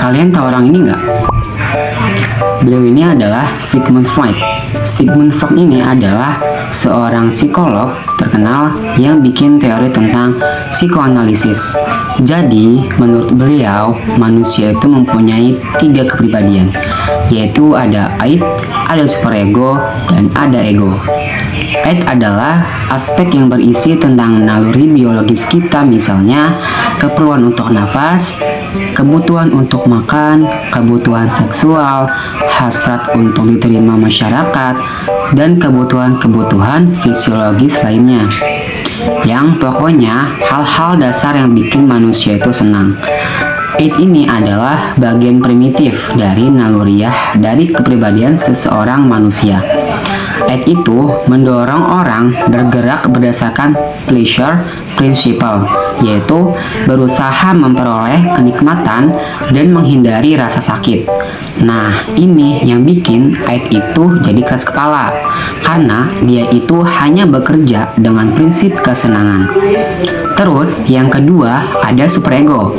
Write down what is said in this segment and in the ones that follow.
Kalian tahu orang ini nggak? Beliau ini adalah Sigmund Freud. Sigmund Freud ini adalah seorang psikolog terkenal yang bikin teori tentang psikoanalisis. Jadi, menurut beliau, manusia itu mempunyai 3 kepribadian, yaitu ada id, ada superego, dan ada ego. Id adalah aspek yang berisi tentang naluri biologis kita, misalnya keperluan untuk nafas, kebutuhan untuk makan, kebutuhan seksual, hasrat untuk diterima masyarakat, dan kebutuhan-kebutuhan fisiologis lainnya. Yang pokoknya hal-hal dasar yang bikin manusia itu senang. Id ini adalah bagian primitif dari naluriah dari kepribadian seseorang manusia. Id itu mendorong orang bergerak berdasarkan pleasure principle, yaitu berusaha memperoleh kenikmatan dan menghindari rasa sakit. Nah, ini yang bikin Id itu jadi keras kepala, karena dia itu hanya bekerja dengan prinsip kesenangan. Terus, yang kedua ada superego.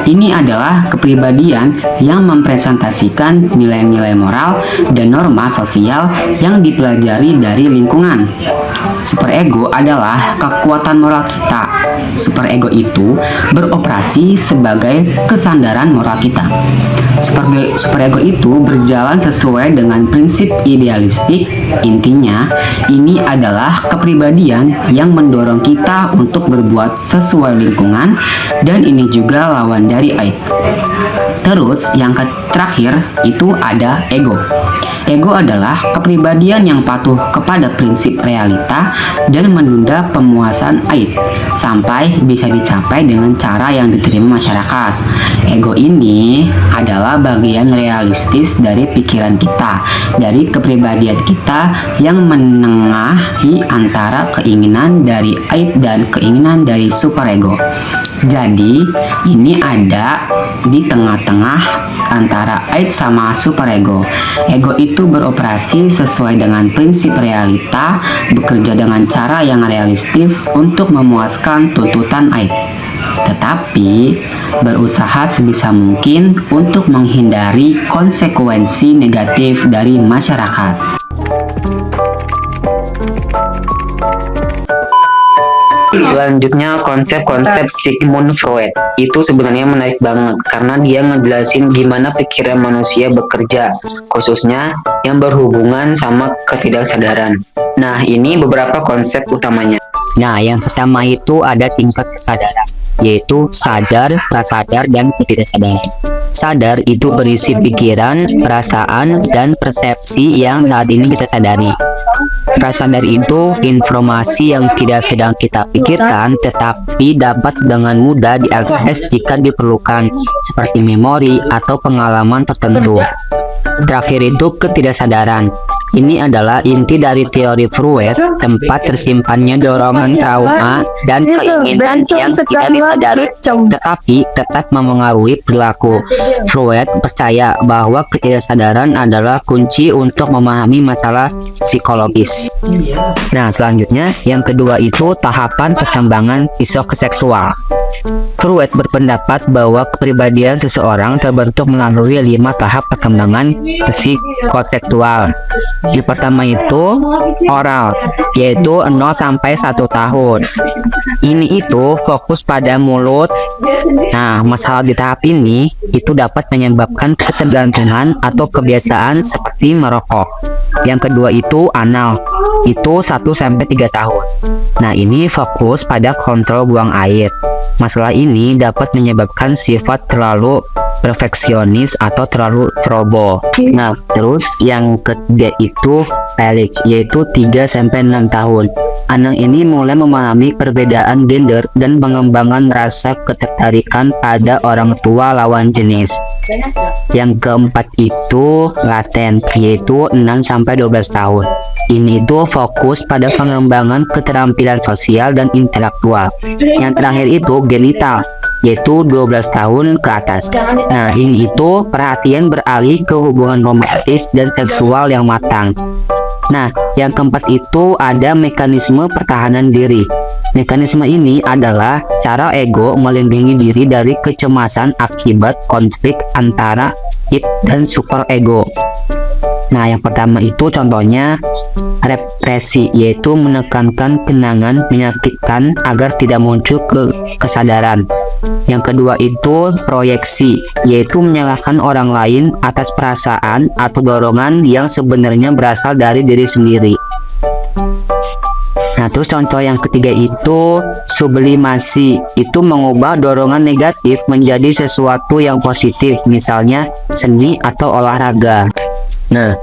Ini adalah kepribadian yang mempresentasikan nilai-nilai moral dan norma sosial yang dipelajari dari lingkungan. Superego adalah kekuatan moral kita. Superego itu beroperasi sebagai kesandaran moral kita. Superego itu berjalan sesuai dengan prinsip idealistik. Intinya, ini adalah kepribadian yang mendorong kita untuk berbuat sesuai lingkungan, dan ini juga lawan dari id. Terus, yang terakhir itu ada ego. Ego adalah kepribadian yang patuh kepada prinsip realita dan menunda pemuasan id sampai bisa dicapai dengan cara yang diterima masyarakat. Ego ini adalah bagian realistis dari pikiran kita, dari kepribadian kita yang menengahi antara keinginan dari id dan keinginan dari superego. Jadi, ini ada di tengah-tengah antara id sama superego. Ego itu beroperasi sesuai dengan prinsip realita, bekerja dengan cara yang realistis untuk memuaskan tuntutan id, tetapi berusaha sebisa mungkin untuk menghindari konsekuensi negatif dari masyarakat. Selanjutnya, konsep-konsep Sigmund Freud itu sebenarnya menarik banget karena dia ngejelasin gimana pikiran manusia bekerja, khususnya yang berhubungan sama ketidaksadaran. Nah, ini beberapa konsep utamanya. Nah, yang pertama itu ada tingkat kesadaran, yaitu sadar, prasadar, dan ketidaksadaran. Sadar itu berisi pikiran, perasaan, dan persepsi yang saat ini kita sadari. Prasadar itu informasi yang tidak sedang kita pikirkan tetapi dapat dengan mudah diakses jika diperlukan, seperti memori atau pengalaman tertentu. Terakhir itu ketidaksadaran. Ini adalah inti dari teori Freud, tempat tersimpannya dorongan trauma dan keinginan yang tidak disadari tetapi tetap memengaruhi perilaku. Freud percaya bahwa ketidaksadaran adalah kunci untuk memahami masalah psikologis. Nah, selanjutnya yang kedua itu tahapan perkembangan psikoseksual. Freud berpendapat bahwa kepribadian seseorang terbentuk melalui 5 tahap perkembangan psikoseksual. Di pertama itu oral, yaitu 0 sampai 1 tahun. Ini itu fokus pada mulut. Nah, masalah di tahap ini itu dapat menyebabkan ketergantungan atau kebiasaan seperti merokok. Yang kedua itu anal, itu 1 sampai 3 tahun. Nah, ini fokus pada kontrol buang air. Masalah ini dapat menyebabkan sifat terlalu perfeksionis atau terlalu ceroboh. Nah, terus yang ketiga itu Felix, yaitu 3 sampai 6 tahun. Anak ini mulai memahami perbedaan gender dan mengembangkan rasa ketertarikan pada orang tua lawan jenis. Yang keempat itu laten, yaitu 6 sampai 12 tahun. Ini tuh fokus pada pengembangan keterampilan sosial dan intelektual. Yang terakhir itu genital, yaitu 12 tahun ke atas. Nah, ini itu perhatian beralih ke hubungan romantis dan seksual yang matang. Nah, yang keempat itu ada mekanisme pertahanan diri. Mekanisme ini adalah cara ego melindungi diri dari kecemasan akibat konflik antara id dan superego. Nah, yang pertama itu contohnya represi, yaitu menekankan kenangan menyakitkan agar tidak muncul ke kesadaran. Yang kedua itu proyeksi, yaitu menyalahkan orang lain atas perasaan atau dorongan yang sebenarnya berasal dari diri sendiri. Nah, terus contoh yang ketiga itu sublimasi, itu mengubah dorongan negatif menjadi sesuatu yang positif, misalnya seni atau olahraga. Nah,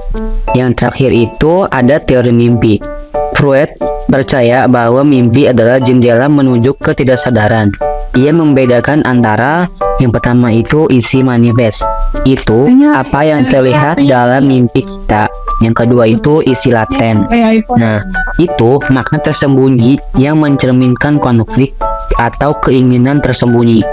yang terakhir itu ada teori mimpi. Freud percaya bahwa mimpi adalah jendela menuju ketidaksadaran. Ia membedakan antara yang pertama itu isi manifest, itu apa yang terlihat dalam mimpi kita. Yang kedua itu isi laten. Nah, itu makna tersembunyi yang mencerminkan konflik atau keinginan tersembunyi.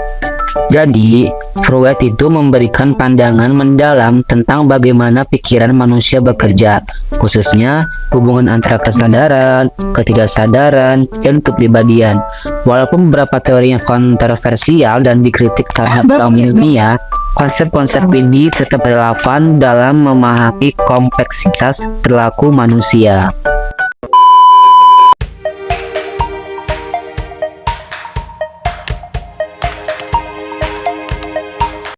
Jadi, Freud itu memberikan pandangan mendalam tentang bagaimana pikiran manusia bekerja, khususnya hubungan antara kesadaran, ketidaksadaran, dan kepribadian. Walaupun beberapa teori yang kontroversial dan dikritik terhadap kaum ilmiah, konsep-konsep ini tetap relevan dalam memahami kompleksitas perilaku manusia.